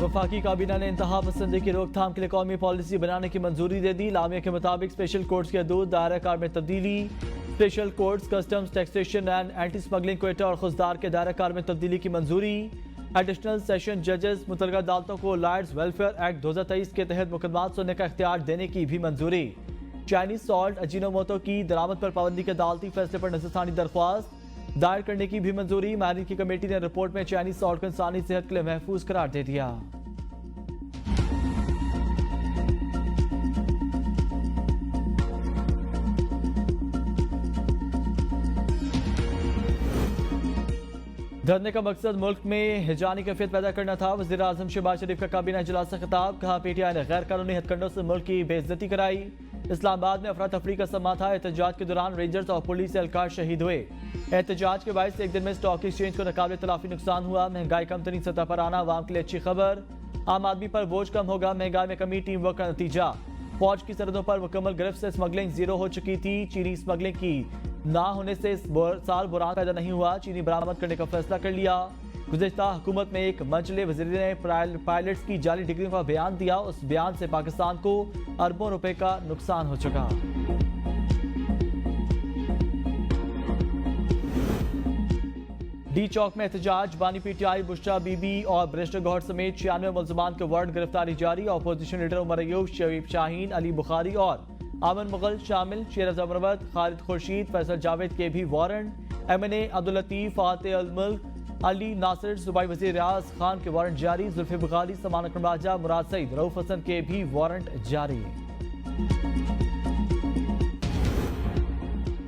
वफाकी काबीना ने इंतहा पसंदी की रोकथाम के लिए कौमी पॉलिसी बनाने की मंजूरी दे दी। लामिया के मुताबिक स्पेशल कोर्ट्स के हदूद दायरा कार में तब्दीली, special courts, customs, taxation and anti smuggling Quetta और खुजदार के दायरा कार में तब्दीली की मंजूरी। एडिशनल सेशन जजेस मुतलका अदालतों को लॉयर्स वेलफेयर एक्ट 2023 के तहत मुकदमात सुनने का इख्तियार देने की भी मंजूरी। चाइनीज सॉल्ट अजीनोमोटो की दरामद पर पाबंदी के अदालती फैसले पर नजरसानी दरख्वास्त दायर करने की भी मंजूरी। माहिरीन की कमेटी ने रिपोर्ट में चाइनीज सॉल्ट को इंसानी सेहत के लिए महफूज करार दे दिया। धरने का मकसद मुल्क में हिजानी कैफियत पैदा करना था। वज़ीर आज़म शहबाज शरीफ का काबीना इजलास से खिताब, कहा पीटीआई ने गैर कानूनी हथकंडों से मुल्क की बेइज्जती कराई। इस्लामाबाद में अफरा तफरी का समा था। एहतजाज के दौरान रेंजर्स और पुलिस एहलकार शहीद हुए। एहतजाज के बायस एक दिन में स्टॉक एक्सचेंज को नाकाबिल तलाफी नुकसान हुआ। महंगाई कम तरीन सतह पर आना अवाम के लिए अच्छी खबर। आम आदमी पर बोझ कम होगा, महंगाई में कमी टीम वर्क का नतीजा। फौज की सरहदों पर मुकम्मल गिरफ्त से स्मगलिंग जीरो हो चुकी थी। चीनी स्मगलिंग की ना होने से इस साल बुरान पैदा नहीं हुआ। चीनी बरामद करने का फैसला कर लिया। गुज़िश्ता हुकूमत में एक मंचले वज़ीर ने पायलट्स की जाली डिग्रियों का बयान दिया। उस बयान से पाकिस्तान को अरबों रुपए का नुकसान हो चुका। डी चौक में एहतजाज, बानी पीटीआई बुशरा बीबी और बैरिस्टर गौहर समेत 96 मुल्ज़मान के वारंट गिरफ्तारी जारी। अपोजिशन लीडर उमर अयूब, शरीफ शाहीन, अली बुखारी और आमन मुगल शामिल। शेर अफजा मुनव्वत, खालिद खुर्शीद, फैसल जावेद के भी वारंट। एमएनए अब्दुल लतीफ, फाते अल मुल्क, अली नासिर, सूबाई वज़ीर रियाज खान के वारंट जारी। जुल्फे बुखारी, समान अकरम राजा, मुराद सईद, रऊफ हसन के भी वारंट जारी।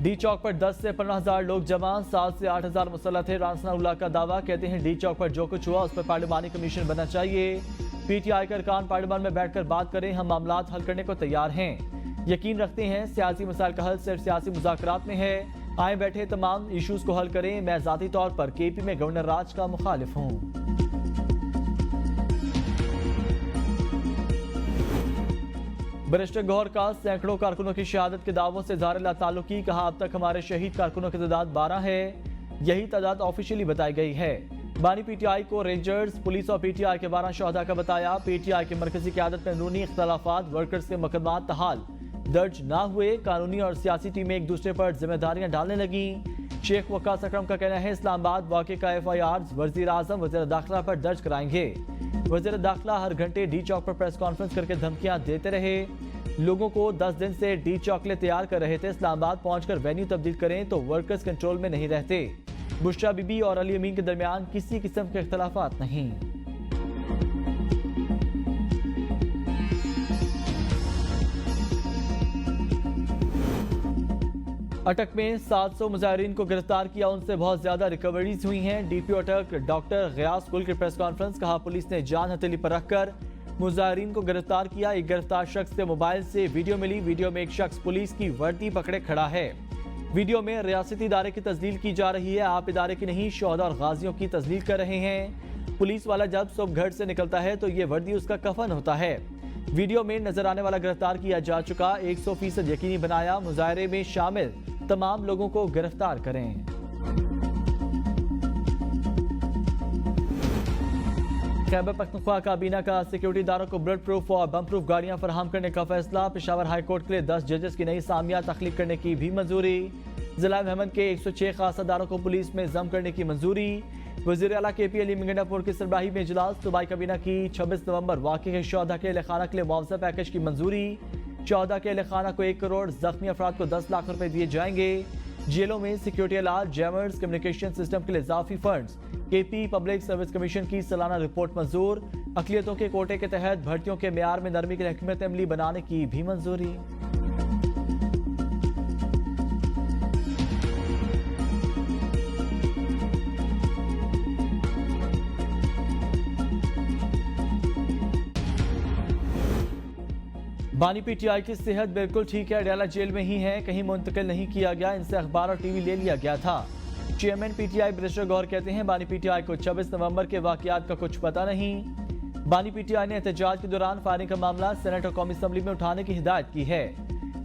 डी चौक पर 10 से 15,000 लोग जमा, 7 से 8,000 मुसल्लह थे। रासनाउल्लाह का दावा, कहते हैं डी चौक पर जो कुछ हुआ उस पर पार्लिमानी कमीशन बनना चाहिए। पीटीआई के अरकान पार्लियामेंट में बैठकर बात करें, हम मामलात हल करने को तैयार हैं। यकीन रखते हैं सियासी मसाइल का हल सिर्फ सियासी मुज़ाकरात में है। आए बैठे तमाम इशूज को हल करें। मैं ज़ाती तौर पर केपी में गवर्नर राज का मुखालिफ हूँ। बैरिस्टर गौहर का सैकड़ों कारकुनों की शहादत के दावों से इज़हार लाताल्लुकी, कहा अब तक हमारे शहीद कारकुनों की तादाद 12 है। यही तादाद ऑफिशियली बताई गई है। बानी पीटीआई को रेंजर्स, पुलिस और पीटीआई के 12 शहदा का बताया। पीटीआई की मरकजी क़यादत में अंदरूनी इख्तलाफात, वर्कर्स के मुकदमात तहाल दर्ज ना हुए। कानूनी और सियासी टीमें एक दूसरे पर जिम्मेदारियां डालने लगी। शेख वक्कास अकरम का कहना है इस्लामाबाद वाक़े का FIRs वज़ीर आज़म वज़ीर दाखिला पर दर्ज कराएंगे। वज़ीर दाखिला हर घंटे डी चौक पर प्रेस कॉन्फ्रेंस करके धमकियां देते रहे। लोगों को 10 दिन से डी चौकले तैयार कर रहे थे। इस्लामाबाद पहुंचकर वेन्यू तब्दील करें तो वर्कर्स कंट्रोल में नहीं रहते। बुशरा बीबी और अली अमीन के दरमियान किसी किस्म के इख्तलाफात नहीं। अटक में 700 मुजाहिरीन को गिरफ्तार किया, उनसे बहुत ज्यादा रिकवरीज हुई हैं। डीपीओ अटक डॉक्टर गयास कुल की प्रेस कॉन्फ्रेंस, कहा पुलिस ने जान हथेली पर रखकर मुजाहिरीन को गिरफ्तार किया। एक गिरफ्तार शख्स से मोबाइल से वीडियो मिली। वीडियो में एक शख्स पुलिस की वर्दी पकड़े खड़ा है। वीडियो में रियासती इदारे की तस्दील की जा रही है। आप इदारे की नहीं, शोहदा और गाजियों की तस्दील कर रहे हैं। पुलिस वाला जब सुबह घर से निकलता है तो ये वर्दी उसका कफन होता है। वीडियो में नजर आने वाला गिरफ्तार किया जा चुका। 100% यकीनी बनाया। मुजाहरे में शामिल तमाम लोगों को गिरफ्तार करें। खैबर पख्तूनख्वा काबीना का सिक्योरिटी इदारों को बुलेट प्रूफ और बम प्रूफ गाड़ियां फराहम करने का फैसला। पेशावर हाई कोर्ट के लिए 10 जजेस की नई सामिया तख्लीक करने की भी मंजूरी। जिला महमद के 106 खास अदारों को पुलिस में जम करने की मंजूरी। वज़ीर आला KP अली मिंगंडापुर की सरबराही में इजलास। सूबाई काबीना की 26 नवंबर वाक़े के शोहदा के अहलखाना के लिए मुआवजा पैकेज की मंजूरी। शोहदा के अहलखाना को 1 करोड़, जख्मी अफराद को 10 लाख रुपए दिए जाएंगे। जेलों में security alert, jammers, communication system के लिए इजाफी funds. KP Public Service Commission की सालाना रिपोर्ट मंजूर। अक़लियतों के कोटे के तहत भर्तियों के मेयार में नरमी की हिकमत अमली बनाने की भी मंजूरी। बानी पीटीआई की सेहत बिल्कुल ठीक है, अडयाला जेल में ही है, कहीं मुंतकिल नहीं किया गया। इनसे अखबार और टीवी ले लिया गया था। चेयरमैन पीटीआई बैरिस्टर गौहर कहते हैं बानी पीटीआई को 26 नवंबर के वाकयात का कुछ पता नहीं। बानी पीटीआई ने एहतजाज के दौरान फायरिंग का मामला सेनेट और कौमी असम्बली में उठाने की हिदायत की है।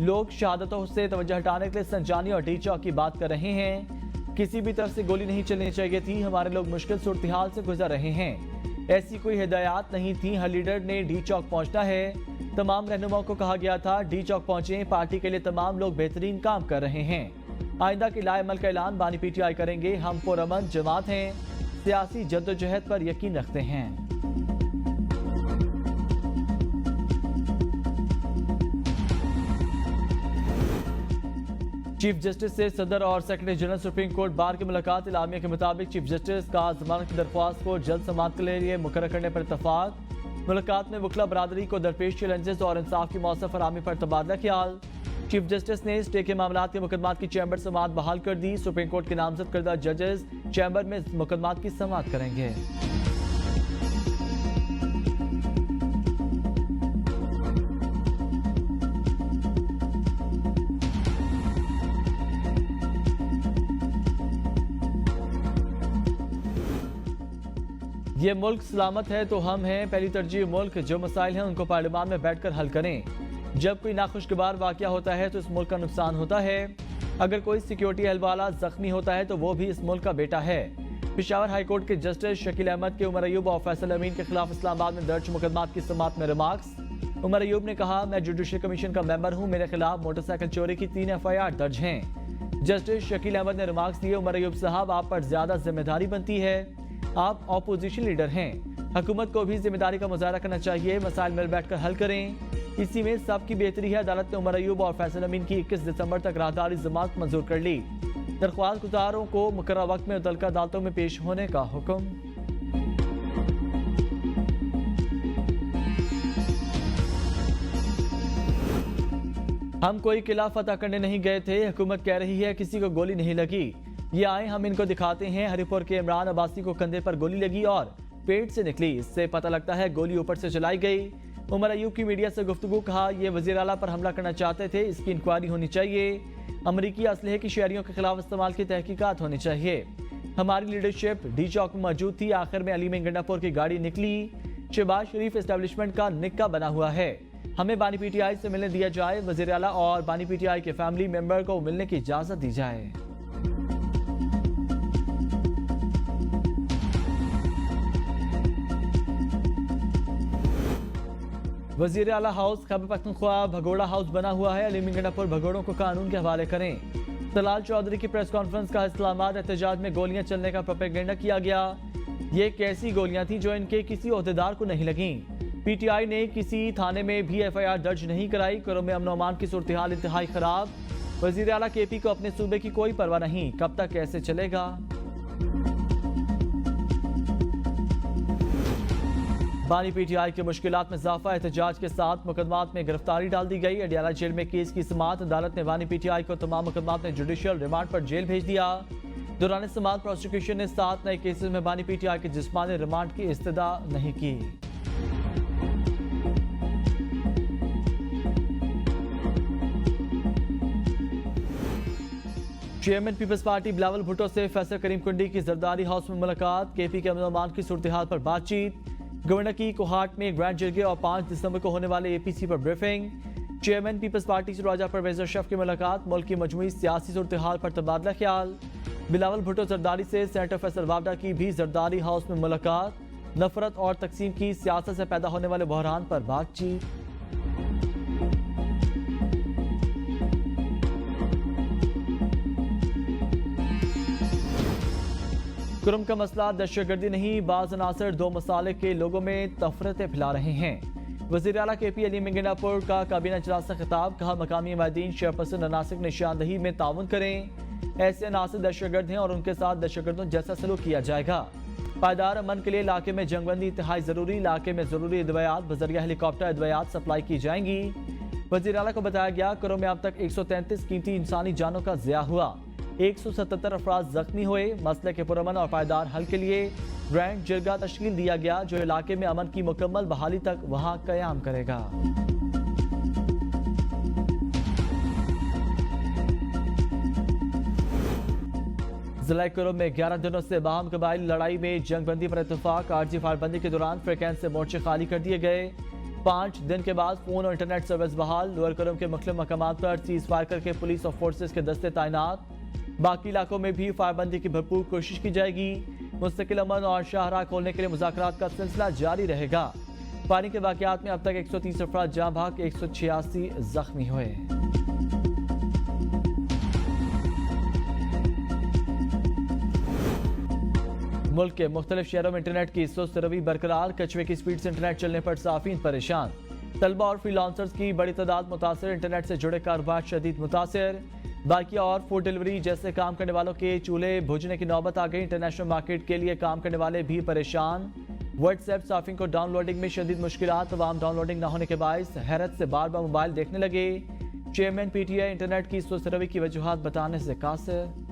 लोग शहादतों से तवज्जो हटाने के लिए संजानी और डी चौक की बात कर रहे हैं। किसी भी तरफ से गोली नहीं चलनी चाहिए थी। हमारे लोग मुश्किल सूरत हाल से गुजर रहे हैं। ऐसी कोई हिदायत नहीं थी। हर लीडर ने डी चौक पहुंचना है। तमाम रहनुमाओं को कहा गया था डी चौक पहुंचे। पार्टी के लिए तमाम लोग बेहतरीन काम कर रहे हैं। आइंदा के लाएमल का ऐलान बानी पीटीआई करेंगे। हम पुरअमन जमात हैं, सियासी जद्दोजहद पर यकीन रखते हैं। चीफ जस्टिस से सदर और secretary general supreme court bar की मुलाकात। इलामिया के मुताबिक चीफ जस्टिस का जमानत की दरख्वास्त को जल्द समाअत के लिए मुकर्रर करने पर इत्तफाक। मुलाकात में वकला बरादरी को दरपेश चैलेंजेस और इंसाफ की मौसर फराहमी पर तबादला ख्याल। चीफ जस्टिस ने स्टे के मामलात के मुकदमात की चैम्बर समाअत बहाल कर दी। सुप्रीम कोर्ट के नामजद करदा जजेस चैम्बर में मुकदमात की समाअत करेंगे। ये मुल्क सलामत है तो हम हैं। पहली तरजीह मुल्क जो मसाइल हैं उनको पार्लियामान में बैठकर हल करें। जब कोई नाखुशगवार वाकया होता है तो इस मुल्क का नुकसान होता है। अगर कोई सिक्योरिटी एहलवाला जख्मी होता है तो वो भी इस मुल्क का बेटा है। पेशावर हाईकोर्ट के जस्टिस शकील अहमद के उमर अयूब और फैसल अमीन के खिलाफ इस्लामाबाद में दर्ज मुकदमात की समाअत में रिमार्क्स। उमर अयूब ने कहा, मैं जुडिशल कमीशन का मेंबर हूं, मेरे खिलाफ मोटरसाइकिल चोरी की 3 FIR दर्ज हैं। जस्टिस शकील अहमद ने रिमार्क्स दिए, उमर अयूब साहब आप पर ज्यादा जिम्मेदारी बनती है, आप ऑपोजिशन लीडर हैं। हुकूमत को भी जिम्मेदारी का मुजाहरा करना चाहिए, मसाइल मिल बैठकर हल करें। इसी में सबकी बेहतरी है। अदालत ने उमर अयूब और फैसल अमीन की 21 दिसंबर तक राहदारी जमानत मंजूर कर ली। दरख्वास्त गुजारों को मुकर्रर वक्त में मुतल्लिका अदालतों में पेश होने का हुक्म। हम कोई किला फतह करने नहीं गए थे। हुकूमत कह रही है किसी को गोली नहीं लगी। ये आए हम इनको दिखाते हैं। हरिपुर के इमरान अब्बासी को कंधे पर गोली लगी और पेट से निकली। इससे पता लगता है गोली ऊपर से चलाई गई। उमर अयूब की मीडिया से गुफ्तगू, कहा ये वजीर आला पर हमला करना चाहते थे, इसकी इंक्वायरी होनी चाहिए। अमरीकी असलहे की शहरियों के खिलाफ इस्तेमाल की तहकीकात होनी चाहिए। हमारी लीडरशिप डी चौक में मौजूद थी। आखिर में अली में गंडापुर की गाड़ी निकली। शहबाज शरीफ एस्टेब्लिशमेंट का निक्का बना हुआ है। हमें बानी पीटीआई से मिलने दिया जाए। वजीर आला और बानी पीटीआई के फैमिली मेंबर को मिलने की इजाजत दी जाए। वजीर आला हाउस खैबर पख्तूनख्वा भगोड़ा हाउस बना हुआ है। अली गंडापुर भगोड़ों को कानून के हवाले करें। तलाल चौधरी की प्रेस कॉन्फ्रेंस का इस्लामाबाद एहतजाज में गोलियां चलने का प्रोपेगेंडा किया गया। ये कैसी गोलियां थी जो इनके किसी ओहदेदार को नहीं लगी। पीटीआई ने किसी थाने में भी FIR दर्ज नहीं कराई। करो में अमन अमान की सूरत हाल इंतहाई खराब। वजीर आला KP को अपने सूबे की कोई परवाह नहीं, कब तक कैसे चलेगा। बानी पीटीआई की मुश्किलात में इजाफा। एहतजाज के साथ मुकदमात में गिरफ्तारी डाल दी गई। अडियाला जेल में केस की समाअत। अदालत ने बानी पीटीआई को तमाम मुकदमात में जुडिशियल रिमांड पर जेल भेज दिया। दौरान समाअत प्रोसिक्यूशन ने 7 नए केसेस में बानी पीटीआई के जिस्मानी रिमांड की इस्तदा नहीं की। चेयरमैन पीपल्स पार्टी बिलावल भुट्टो से फैसल करीम कुंडी की जरदारी हाउस में मुलाकात। KP के अमन की सूरत हाल पर बातचीत। गवर्नर की कोहाट में ग्रैंड जरगे और 5 दिसंबर को होने वाले APC पर ब्रीफिंग। चेयरमैन पीपल्स पार्टी से राजा परवेज अशरफ की मुलाकात। मुल्क की मजमूई सियासी सूरत हाल पर तबादला ख्याल। बिलावल भुट्टो जरदारी से सेनेटर फैसल वावडा की भी जरदारी हाउस में मुलाकात। नफरत और तकसीम की सियासत से पैदा होने वाले बहरान पर बातचीत। कुरम का मसला दहशतगर्दी नहीं, बाज अनासर 2 मसाले के लोगों में तफरतें फैला रहे हैं। वज़ीर आला KP अली में गंडापुर का काबीना इजलास से खिताब, कहा मकामी माहिदीन शेयरपर्सन अनासर की निशानदही में ताउन करें। ऐसे अनासर दहशतगर्द हैं और उनके साथ दहशतगर्दों जैसा सलूक किया जाएगा। पायदार अमन के लिए इलाके में जंगबंदी इंतहाई जरूरी। इलाके में जरूरी अदवियात बजरिया हेलीकॉप्टर अदवियात सप्लाई की जाएंगी। वज़ीर आला को बताया गया करो में अब तक 133 कीमती इंसानी जानों का ज़िया हुआ। 177 अफराद जख्मी हुए। मसले के पुरअमन और पायदार हल के लिए ग्रैंड जरगा तश्कील दिया गया जो इलाके में अमन की मुकम्मल बहाली तक वहां कयाम करेगा। जिला कुरुम में 11 दिनों से बाहम कबाइली लड़ाई में जंगबंदी पर इत्तेफाक। आरजी फायरबंदी के दौरान फ्रिकेंस से मोर्चे खाली कर दिए गए। 5 दिन के बाद फोन और इंटरनेट सर्विस बहाल। लोअर कुरुम के मुख्तलिफ मकामात पर सीज फायर करके पुलिस और फोर्सेस के दस्ते तैनात। बाकी इलाकों में भी फायरबंदी की भरपूर कोशिश की जाएगी। मुस्तकिल अमन और शाहराह खोलने के लिए मुज़ाकरात का सिलसिला जारी रहेगा। पानी के वाक़यात में अब तक 130 अफराद जाँ भाग, 186 जख्मी हुए। मुल्क के मुख्तलिफ शहरों में इंटरनेट की सुस्त रवि बरकरार, कछुए की स्पीड से इंटरनेट चलने पर साफीन परेशान। तलबा और फ्रीलांसर्स की बड़ी तादाद मुतासर, इंटरनेट से जुड़े कारोबार शदीद मुतासर। बाइकिया और फूड डिलीवरी जैसे काम करने वालों के चूल्हे भुजने की नौबत आ गई। इंटरनेशनल मार्केट के लिए काम करने वाले भी परेशान। व्हाट्सएप साफिंग को डाउनलोडिंग में शदीद मुश्किलात, तमाम डाउनलोडिंग न होने के बायस हैरत से बार बार मोबाइल देखने लगे। चेयरमैन पीटीआई इंटरनेट की सुस्त रवि की वजूहात बताने से कासिर।